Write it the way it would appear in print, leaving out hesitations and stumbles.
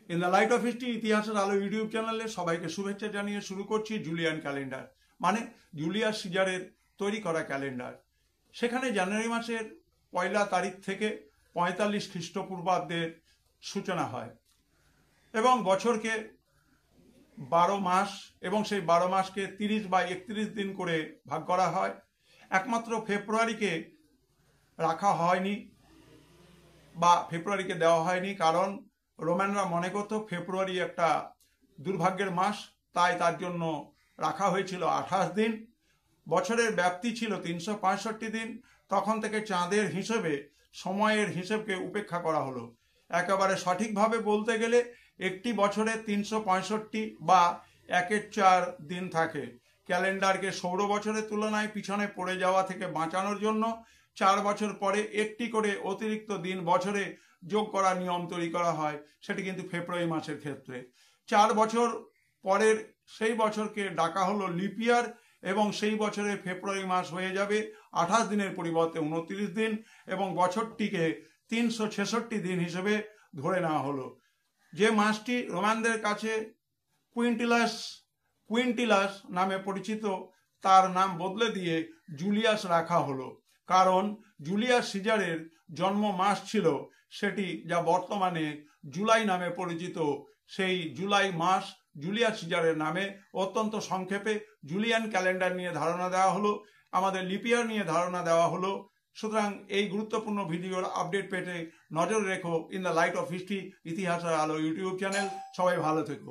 In the light off history ইতিহাসের আলো YouTube চ্যানেলে সবাইকে শুভেচ্ছা জানিয়ে শুরু করছি জুলিয়ান ক্যালেন্ডার, মানে জুলিয়াস সিজারের তৈরি করা ক্যালেন্ডার। সেখানে জানুয়ারি মাসের 1 তারিখ থেকে 45 খ্রিস্টপূর্বাব্দের সূচনা হয় এবং বছরকে 12 মাস এবং সেই 12 মাসকে 30 বা 31 দিন করে ভাগ করা হয়। একমাত্র ফেব্রুয়ারিকে রাখা হয়নি বা ফেব্রুয়ারিকে দেওয়া হয়নি, কারণ রোমানরা মনে করত ফেব্রুয়ারি একটা দুর্ভাগ্যের মাস, তাই তার জন্য রাখা হয়েছিল 28 দিন। বছরের ব্যাপ্তি ছিল 365 দিন। তখন থেকে চাঁদের হিসেবে সময়ের হিসেবকে উপেক্ষা করা হলো। একেবারে সঠিকভাবে বলতে গেলে একটি বছরে 365 বা 1/4 দিন থাকে। ক্যালেন্ডারকে সৌর বছরের তুলনায় পিছনে পড়ে যাওয়া থেকে বাঁচানোর জন্য 4 বছর পরে একটি করে অতিরিক্ত দিন বছরে যোগ করার নিয়ম তৈরি করা হয়। সেটি কিন্তু ফেব্রুয়ারি মাসের ক্ষেত্রে 4 বছর পরের সেই বছরকে ডাকা হলো লিপ ইয়ার এবং সেই বছরে ফেব্রুয়ারি মাস হয়ে যাবে 28 দিনের পরিবর্তে 29 দিন এবং বছরটিকে 366 দিন হিসেবে ধরে নেওয়া হলো। যে মাসটি রোমানদের কাছে কুইন্টিলাস নামে পরিচিত, তার নাম বদলে দিয়ে জুলিয়াস রাখা হলো, কারণ জুলিয়াস সিজারের জন্ম মাস ছিল সেটি, যা বর্তমানে জুলাই নামে পরিচিত। সেই জুলাই মাস জুলিয়াস সিজারের নামে। অত্যন্ত সংক্ষেপে জুলিয়ান ক্যালেন্ডার নিয়ে ধারণা দেওয়া হলো, আমাদের লিপিয়ার নিয়ে ধারণা দেওয়া হলো। সুতরাং এই গুরুত্বপূর্ণ ভিডিওর আপডেট পেতে নজর রেখো in the light off history ইতিহাসের আলো ইউটিউব চ্যানেল। সবাই ভালো থেকো।